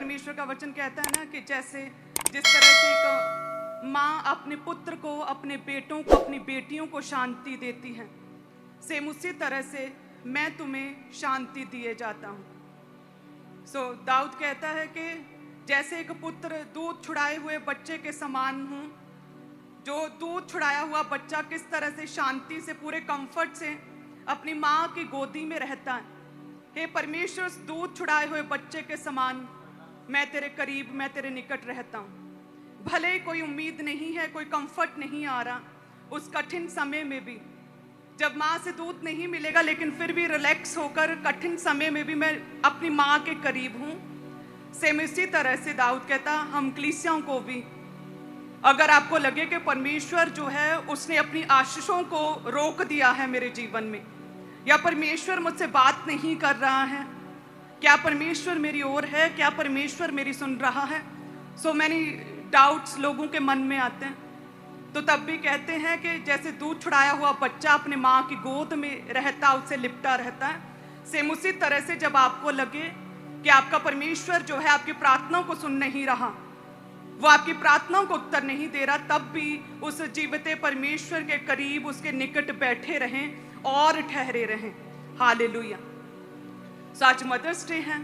परमेश्वर का वचन कहता है ना कि जैसे जिस तरह से एक माँ अपने पुत्र को, अपने बेटों को, अपनी बेटियों को शांति देती है, सेम उसी तरह से मैं तुम्हें शांति दिए जाता हूँ। दाऊद कहता है कि जैसे एक पुत्र दूध छुड़ाए हुए बच्चे के समान हूँ, जो दूध छुड़ाया हुआ बच्चा किस तरह से शांति से, पूरे कंफर्ट से अपनी माँ की गोदी में रहता है। हे परमेश्वर, उस दूध छुड़ाए हुए बच्चे के समान मैं तेरे करीब, मैं तेरे निकट रहता हूँ। भले कोई उम्मीद नहीं है, कोई कंफर्ट नहीं आ रहा, उस कठिन समय में भी जब माँ से दूध नहीं मिलेगा, लेकिन फिर भी रिलैक्स होकर कठिन समय में भी मैं अपनी माँ के करीब हूँ। सेम इसी तरह से दाऊद कहता, हम कलीसियाओं को भी, अगर आपको लगे कि परमेश्वर जो है उसने अपनी आशीषों को रोक दिया है मेरे जीवन में, या परमेश्वर मुझसे बात नहीं कर रहा है, क्या परमेश्वर मेरी ओर है, क्या परमेश्वर मेरी सुन रहा है। सो मैनी डाउट्स लोगों के मन में आते हैं, तो तब भी कहते हैं कि जैसे दूध छुड़ाया हुआ बच्चा अपने माँ की गोद में रहता, उससे लिपटा रहता है, सेम उसी तरह से जब आपको लगे कि आपका परमेश्वर जो है आपकी प्रार्थनाओं को सुन नहीं रहा, वो आपकी प्रार्थनाओं को उत्तर नहीं दे रहा, तब भी उस जीवते परमेश्वर के करीब, उसके निकट बैठे रहें और ठहरे रहें। हालेलुया। आज मदर्स डे है,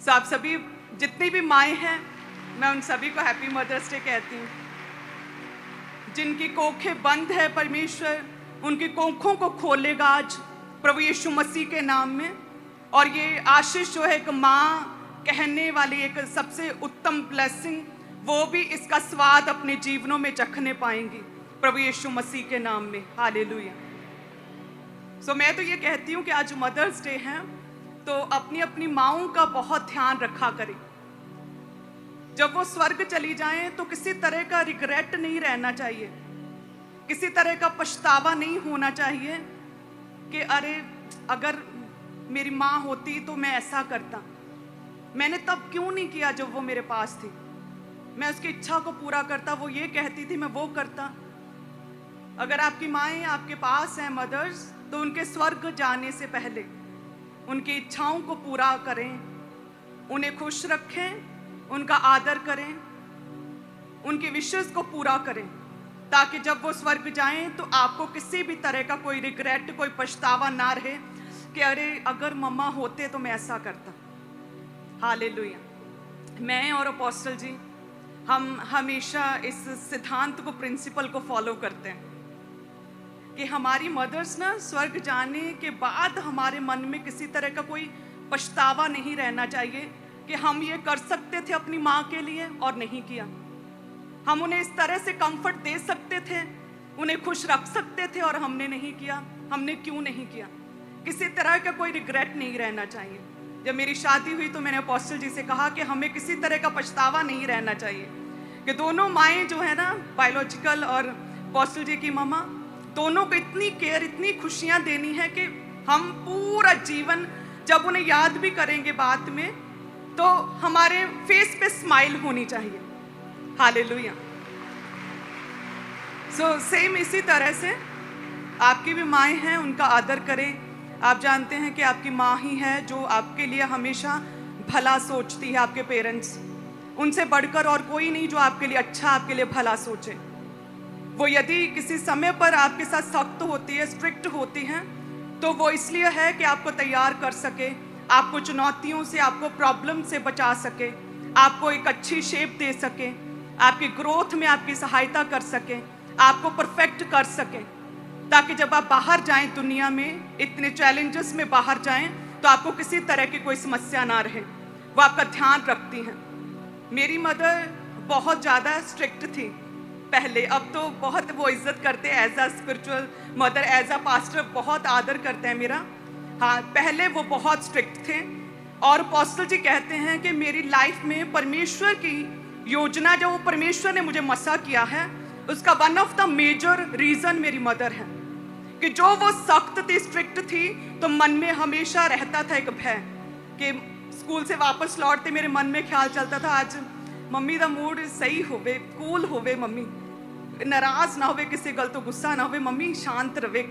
आप सभी जितनी भी माएँ हैं, मैं उन सभी को हैप्पी मदर्स डे कहती हूँ। जिनकी कोखें बंद है, परमेश्वर उनकी कोखों को खोलेगा आज प्रभु यीशु मसीह के नाम में। और ये आशीष जो है एक माँ कहने वाली एक सबसे उत्तम ब्लेसिंग, वो भी इसका स्वाद अपने जीवनों में चखने पाएंगी प्रभु यीशु मसीह के नाम में। हालेलुया। मैं तो ये कहती हूँ कि आज मदर्स डे है, तो अपनी अपनी माँओं का बहुत ध्यान रखा करें। जब वो स्वर्ग चली जाएं तो किसी तरह का रिग्रेट नहीं रहना चाहिए, किसी तरह का पछतावा नहीं होना चाहिए कि अरे अगर मेरी माँ होती तो मैं ऐसा करता, मैंने तब क्यों नहीं किया जब वो मेरे पास थी, मैं उसकी इच्छा को पूरा करता, वो ये कहती थी मैं वो करता। अगर आपकी माएँ आपके पास हैं मदर्स, तो उनके स्वर्ग जाने से पहले उनकी इच्छाओं को पूरा करें, उन्हें खुश रखें, उनका आदर करें, उनके विशेष को पूरा करें, ताकि जब वो स्वर्ग जाएं तो आपको किसी भी तरह का कोई रिग्रेट, कोई पछतावा ना रहे कि अरे अगर मम्मा होते तो मैं ऐसा करता। हालेलुया। मैं और अपोस्टल जी हम हमेशा इस सिद्धांत को, प्रिंसिपल को फॉलो करते हैं कि हमारी मदर्स ना स्वर्ग जाने के बाद हमारे मन में किसी तरह का कोई पछतावा नहीं रहना चाहिए कि हम ये कर सकते थे अपनी माँ के लिए और नहीं किया। हम उन्हें इस तरह से कंफर्ट दे सकते थे, उन्हें खुश रख सकते थे और हमने नहीं किया। हमने क्यों नहीं किया? किसी तरह का कोई रिग्रेट नहीं रहना चाहिए। जब मेरी शादी हुई तो मैंने अपोस्टल जी से कहा कि हमें किसी तरह का पछतावा नहीं रहना चाहिए कि दोनों माएँ जो है ना, बायोलॉजिकल और अपोस्टल जी की मामा, दोनों को इतनी केयर, इतनी खुशियाँ देनी है कि हम पूरा जीवन जब उन्हें याद भी करेंगे बाद में, तो हमारे फेस पे स्माइल होनी चाहिए। हालेलुया। सेम इसी तरह से आपकी भी माएँ हैं, उनका आदर करें। आप जानते हैं कि आपकी माँ ही है जो आपके लिए हमेशा भला सोचती है, आपके पेरेंट्स, उनसे बढ़कर और कोई नहीं जो आपके लिए अच्छा, आपके लिए भला सोचे। वो यदि किसी समय पर आपके साथ सख्त होती है, स्ट्रिक्ट होती हैं, तो वो इसलिए है कि आपको तैयार कर सके, आपको चुनौतियों से, आपको प्रॉब्लम से बचा सके, आपको एक अच्छी शेप दे सके, आपकी ग्रोथ में आपकी सहायता कर सके, आपको परफेक्ट कर सके, ताकि जब आप बाहर जाएं दुनिया में, इतने चैलेंजेस में बाहर जाएं, तो आपको किसी तरह की कोई समस्या ना रहे। वो आपका ध्यान रखती हैं। मेरी मदर बहुत ज़्यादा स्ट्रिक्ट थी पहले, अब तो बहुत वो इज्जत करते हैं, as a spiritual mother, as a pastor बहुत आदर करते हैं मेरा। हाँ, पहले वो बहुत स्ट्रिक्ट थे। और अपोस्टल जी कहते हैं कि मेरी लाइफ में परमेश्वर की योजना, जो परमेश्वर ने मुझे मसा किया है, उसका one of the major reason मेरी मदर है। कि जो वो सख्त थी, स्ट्रिक्ट थी, तो मन में हमेशा रहता था एक भय कि स्कूल से वापस लौटते मेरे मन में ख्याल चलता था, आज मम्मी दा मूड सही होवे, कूल होवे, मम्मी नाराज ना होवे, किसी गल तो गुस्सा ना होवे, मम्मी शांत रहे।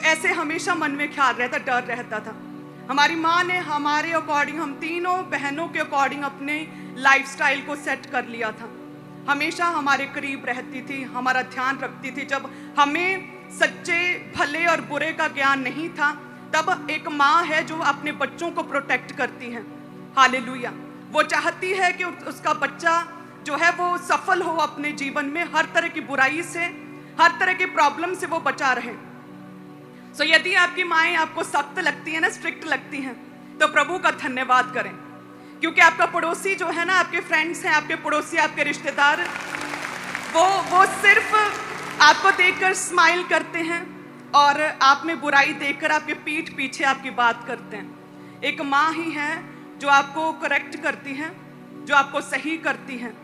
ऐसे हमेशा मन में ख्याल रहता, डर रहता था। हमारी माँ ने हमारे अकॉर्डिंग, हम तीनों बहनों के अकॉर्डिंग अपने लाइफस्टाइल को सेट कर लिया था। हमेशा हमारे करीब रहती थी, हमारा ध्यान रखती थी। जब हमें सच्चे भले और बुरे का ज्ञान नहीं था, तब एक माँ है जो अपने बच्चों को प्रोटेक्ट करती है। हालेलुया। वो चाहती है कि उसका बच्चा जो है वो सफल हो अपने जीवन में, हर तरह की बुराई से, हर तरह की प्रॉब्लम से वो बचा रहे। सो यदि आपकी माएँ आपको सख्त लगती है ना, स्ट्रिक्ट लगती हैं, तो प्रभु का धन्यवाद करें, क्योंकि आपका पड़ोसी जो है ना, आपके फ्रेंड्स हैं, आपके पड़ोसी, आपके रिश्तेदार, वो सिर्फ आपको देखकर स्माइल करते हैं और आप में बुराई देखकर आपके पीठ पीछे आपकी बात करते हैं। एक माँ ही है जो आपको करेक्ट करती है, जो आपको सही करती है,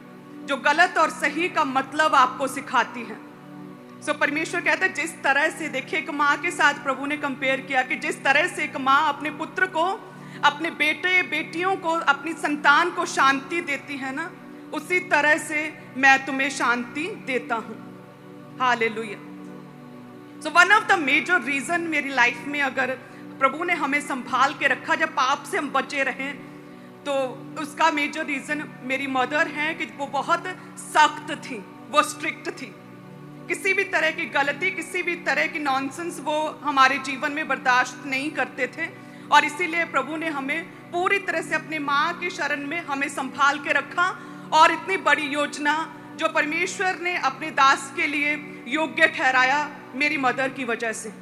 जो गलत और सही का मतलब आपको सिखाती है। सो परमेश्वर कहता है जिस तरह से, देखिए, एक माँ के साथ प्रभु ने कंपेयर किया कि जिस तरह से एक माँ अपने पुत्र को, अपने बेटे बेटियों को, अपनी संतान को शांति देती है ना, उसी तरह से मैं तुम्हें शांति देता हूं। Hallelujah. So one of the major reason मेरी लाइफ में अगर प्रभु ने हमें संभाल के रखा, जब पाप से हम बचे रहें, तो उसका मेजर रीजन मेरी मदर है कि वो बहुत सख्त थी, वो स्ट्रिक्ट थी। किसी भी तरह की गलती, किसी भी तरह की नॉनसेंस वो हमारे जीवन में बर्दाश्त नहीं करते थे। और इसीलिए प्रभु ने हमें पूरी तरह से अपने माँ की शरण में हमें संभाल के रखा, और इतनी बड़ी योजना जो परमेश्वर ने अपने दास के लिए योग्य ठहराया, मेरी मदर की वजह से।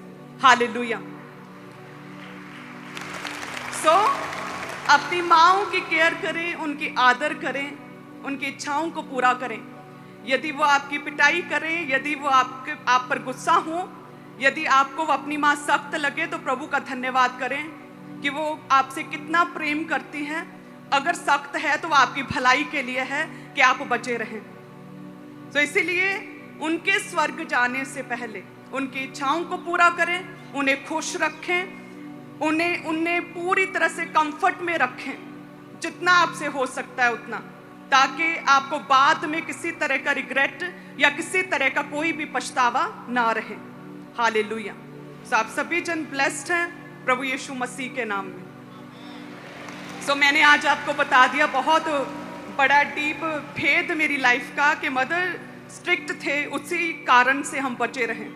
हालेलुया। सो अपनी माँओं की केयर करें, उनकी आदर करें, उनकी इच्छाओं को पूरा करें। यदि वो आपकी पिटाई करें, यदि वो आप पर गुस्सा हो, यदि आपको वो अपनी माँ सख्त लगे, तो प्रभु का धन्यवाद करें कि वो आपसे कितना प्रेम करती हैं। अगर सख्त है तो वो आपकी भलाई के लिए है कि आप बचे रहें। तो इसीलिए उनके स्वर्ग जाने से पहले उनकी इच्छाओं को पूरा करें, उन्हें खुश रखें, उन्हें पूरी तरह से कंफर्ट में रखें, जितना आपसे हो सकता है उतना, ताकि आपको बाद में किसी तरह का रिग्रेट या किसी तरह का कोई भी पछतावा ना रहे। हालेलुया। सो आप सभी जन ब्लेस्ड हैं प्रभु यीशु मसीह के नाम में। सो मैंने आज आपको बता दिया बहुत बड़ा डीप भेद मेरी लाइफ का, कि मदर स्ट्रिक्ट थे, उसी कारण से हम बचे रहें।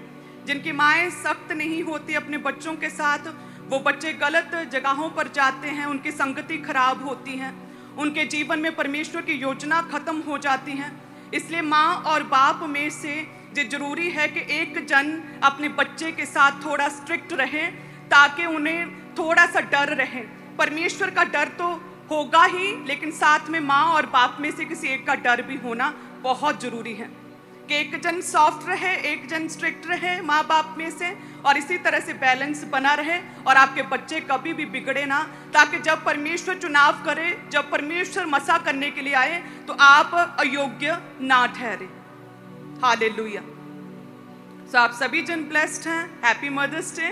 जिनकी माएँ सख्त नहीं होती अपने बच्चों के साथ, वो बच्चे गलत जगहों पर जाते हैं, उनकी संगति खराब होती है, उनके जीवन में परमेश्वर की योजना खत्म हो जाती है। इसलिए माँ और बाप में से ये जरूरी है कि एक जन अपने बच्चे के साथ थोड़ा स्ट्रिक्ट रहे, ताकि उन्हें थोड़ा सा डर रहे। परमेश्वर का डर तो होगा ही, लेकिन साथ में माँ और बाप में से किसी एक का डर भी होना बहुत जरूरी है, कि एक जन सॉफ्ट रहे, एक जन स्ट्रिक्ट रहे माँ बाप में से, और इसी तरह से बैलेंस बना रहे, और आपके बच्चे कभी भी बिगड़े ना, ताकि जब परमेश्वर चुनाव करे, जब परमेश्वर मसा करने के लिए आए, तो आप अयोग्य ना ठहरे। हालेलुया। सो आप सभी जन ब्लेस्ड हैं। Happy mother's day.